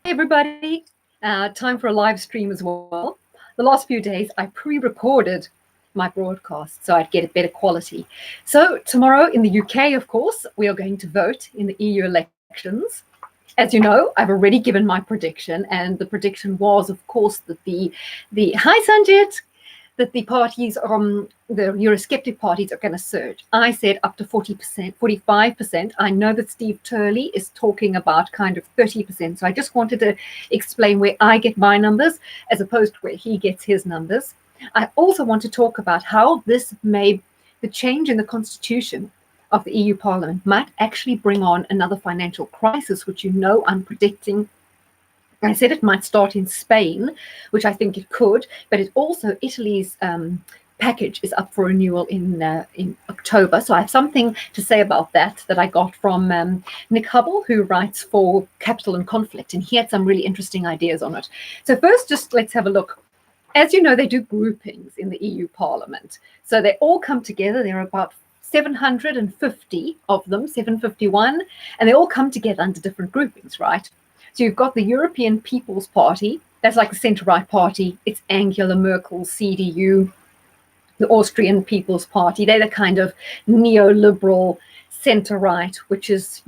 everybody. Time for a live stream as well. The last few days, I pre-recorded my broadcast so I'd get a better quality. So tomorrow in the UK, of course, we are going to vote in the EU elections. As you know, I've already given my prediction, and the prediction was, of course, that the hi Sanjit, that the parties, the Eurosceptic parties, are going to surge. I said up to 40%, 45%. I know that Steve Turley is talking about kind of 30%. So I just wanted to explain where I get my numbers as opposed to where he gets his numbers. I also want to talk about how the change in the constitution of the EU Parliament might actually bring on another financial crisis, which I'm predicting. I said it might start in Spain, which I think it could, but it also Italy's package is up for renewal in October. So I have something to say about that I got from Nick Hubble, who writes for Capital and Conflict, and he had some really interesting ideas on it. So first, just let's have a look. As you know, they do groupings in the EU Parliament. So they all come together. There are about 750 of them, 751, and they all come together under different groupings, right? So you've got the European People's Party. That's like the centre-right party. It's Angela Merkel's CDU, the Austrian People's Party. They're the kind of neoliberal centre-right, which is,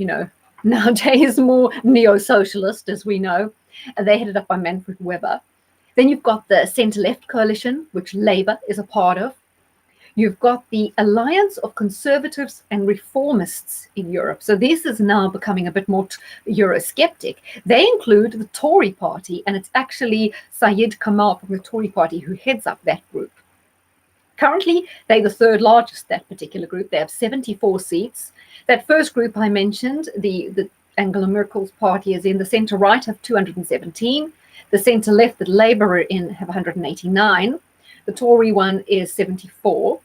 nowadays more neo-socialist, as we know. And they're headed up by Manfred Weber. Then you've got the centre-left coalition, which Labour is a part of. You've got the Alliance of Conservatives and Reformists in Europe. So this is now becoming a bit more Eurosceptic. They include the Tory party, and it's actually Syed Kamal from the Tory party who heads up that group. Currently, they're the third largest, that particular group. They have 74 seats. That first group I mentioned, the Angela Merkel's party, is in. The centre-right have 217. The centre-left that Labour are in have 189. The Tory one is 74.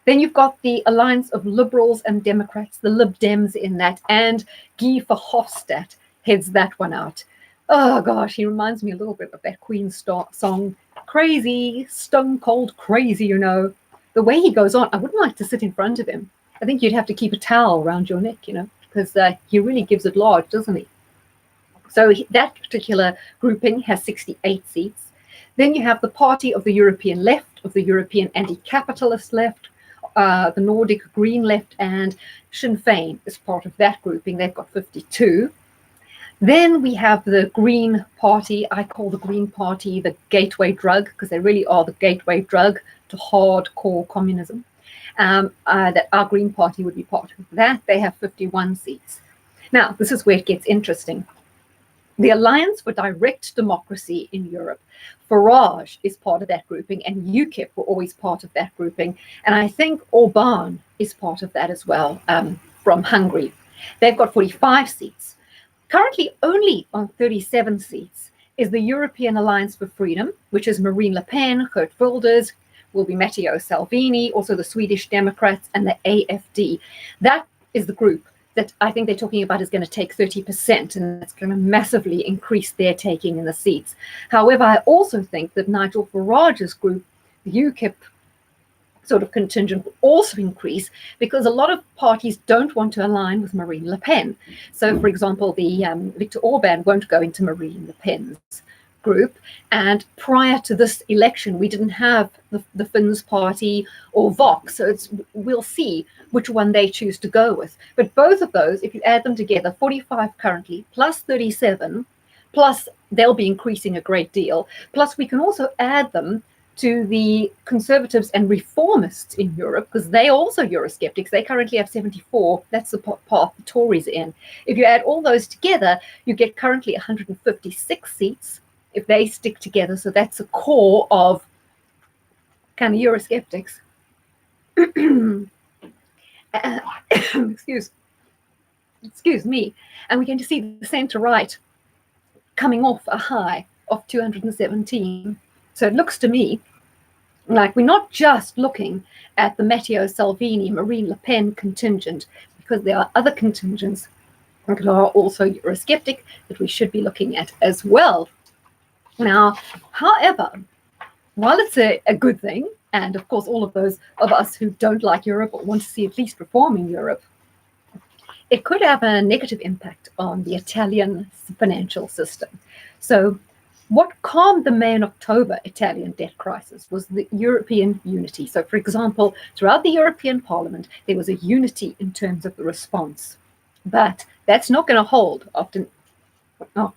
Then you've got the Alliance of Liberals and Democrats, the Lib Dems in that, and Guy Verhofstadt heads that one out. Oh gosh, he reminds me a little bit of that Queen song, Crazy, Stone Cold Crazy, The way he goes on, I wouldn't like to sit in front of him. I think you'd have to keep a towel around your neck, because he really gives it large, doesn't he? So that particular grouping has 68 seats. Then you have the Party of the European Left, of the European Anti-Capitalist Left, the Nordic Green Left, and Sinn Féin is part of that grouping. They've got 52. Then we have the Green Party. I call the Green Party the gateway drug, because they really are the gateway drug to hardcore communism. That our Green Party would be part of that. They have 51 seats. Now, this is where it gets interesting. The Alliance for Direct Democracy in Europe, Farage is part of that grouping, and UKIP were always part of that grouping. And I think Orbán is part of that as well, from Hungary. They've got 45 seats. Currently only on 37 seats is the European Alliance for Freedom, which is Marine Le Pen, Geert Wilders, will be Matteo Salvini, also the Swedish Democrats, and the AFD. That is the group that I think they're talking about is going to take 30%, and it's going to massively increase their taking in the seats. However, I also think that Nigel Farage's group, the UKIP sort of contingent, will also increase, because a lot of parties don't want to align with Marine Le Pen. So, for example, the Viktor Orban won't go into Marine Le Pen's group. And prior to this election, we didn't have the Finns party or Vox. So we'll see which one they choose to go with. But both of those, if you add them together, 45 currently, plus 37, plus they'll be increasing a great deal. Plus we can also add them to the Conservatives and Reformists in Europe, because they also Eurosceptics. They currently have 74. That's the path the Tories are in. If you add all those together, you get currently 156 seats if they stick together. So that's a core of kind of Eurosceptics. Excuse me. And we're going to see the centre-right coming off a high of 217. So it looks to me like we're not just looking at the Matteo Salvini, Marine Le Pen contingent, because there are other contingents that are also Eurosceptic that we should be looking at as well. Now, however, while it's a good thing, and of course all of those of us who don't like Europe or want to see at least reform in Europe, it could have a negative impact on the Italian financial system. So what calmed the May and October Italian debt crisis was the European unity. So, for example, throughout the European Parliament, there was a unity in terms of the response. But that's not going to hold after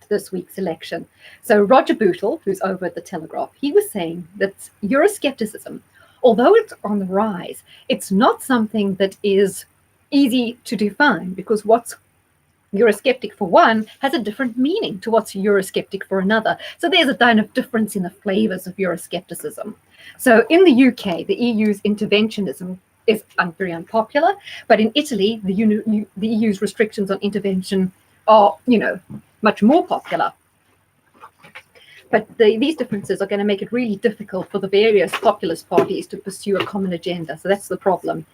this week's election. So Roger Bootle, who's over at the Telegraph, he was saying that Euroscepticism, although it's on the rise, it's not something that is easy to define, because what's Eurosceptic for one has a different meaning to what's Eurosceptic for another. So there's a kind of difference in the flavors of Euroscepticism. So in the UK, the EU's interventionism is very unpopular, but in Italy, the EU's restrictions on intervention are, much more popular. But these differences are going to make it really difficult for the various populist parties to pursue a common agenda. So that's the problem.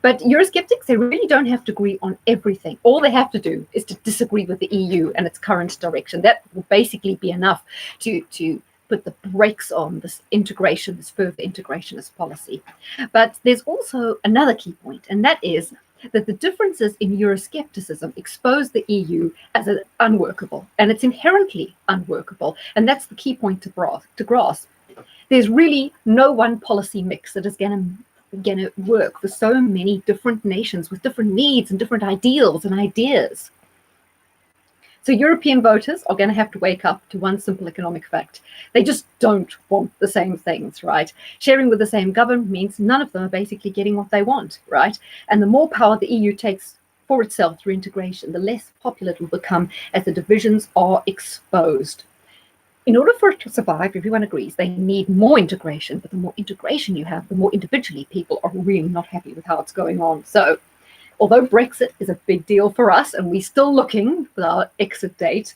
But Eurosceptics, they really don't have to agree on everything. All they have to do is to disagree with the EU and its current direction. That will basically be enough to put the brakes on this further integrationist policy. But there's also another key point, and that is that the differences in Euroscepticism expose the EU as unworkable, and it's inherently unworkable. And that's the key point to grasp. There's really no one policy mix that is going to work for so many different nations with different needs and different ideals and ideas. So European voters are going to have to wake up to one simple economic fact. They just don't want the same things, right? Sharing with the same government means none of them are basically getting what they want, right? And the more power the EU takes for itself through integration, the less popular it will become as the divisions are exposed. In order for it to survive, everyone agrees they need more integration, but the more integration you have, the more individually people are really not happy with how it's going on. So although Brexit is a big deal for us and we're still looking for our exit date,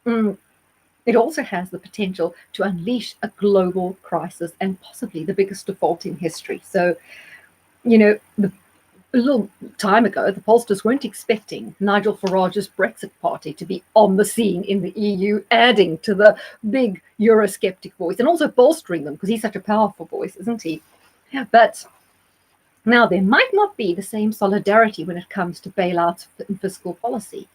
it also has the potential to unleash a global crisis and possibly the biggest default in history. So, a little time ago, the pollsters weren't expecting Nigel Farage's Brexit party to be on the scene in the EU, adding to the big Eurosceptic voice and also bolstering them because he's such a powerful voice, isn't he? But now, there might not be the same solidarity when it comes to bailouts and fiscal policy.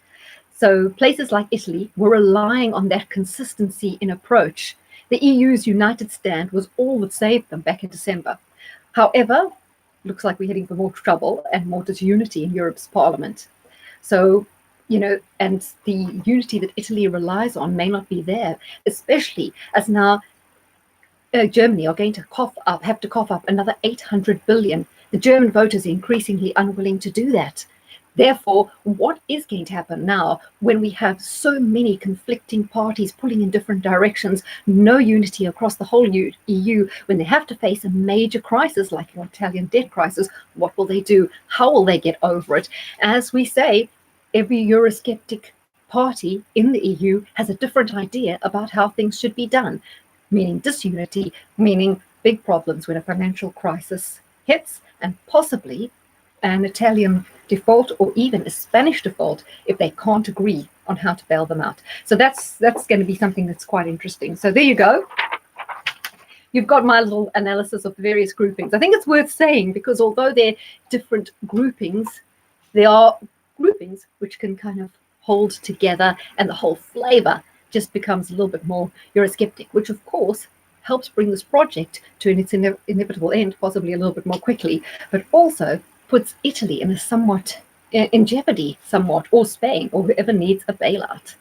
So places like Italy were relying on that consistency in approach. The EU's united stand was all that saved them back in December. However, looks like we're heading for more trouble and more disunity in Europe's parliament. So, and the unity that Italy relies on may not be there, especially as now Germany are going to have to cough up another 800 billion. The German voters are increasingly unwilling to do that. Therefore, what is going to happen now when we have so many conflicting parties pulling in different directions, no unity across the whole EU, when they have to face a major crisis like the Italian debt crisis? What will they do? How will they get over it? As we say, every Eurosceptic party in the EU has a different idea about how things should be done, meaning disunity, meaning big problems when a financial crisis hits, and possibly an Italian default or even a Spanish default if they can't agree on how to bail them out. So that's going to be something that's quite interesting. So there you go. You've got my little analysis of the various groupings. I think it's worth saying because although they're different groupings, they are groupings which can kind of hold together, and the whole flavor just becomes a little bit more Eurosceptic, which of course helps bring this project to its inevitable end, possibly a little bit more quickly, but also puts Italy in jeopardy somewhat, or Spain, or whoever needs a bailout.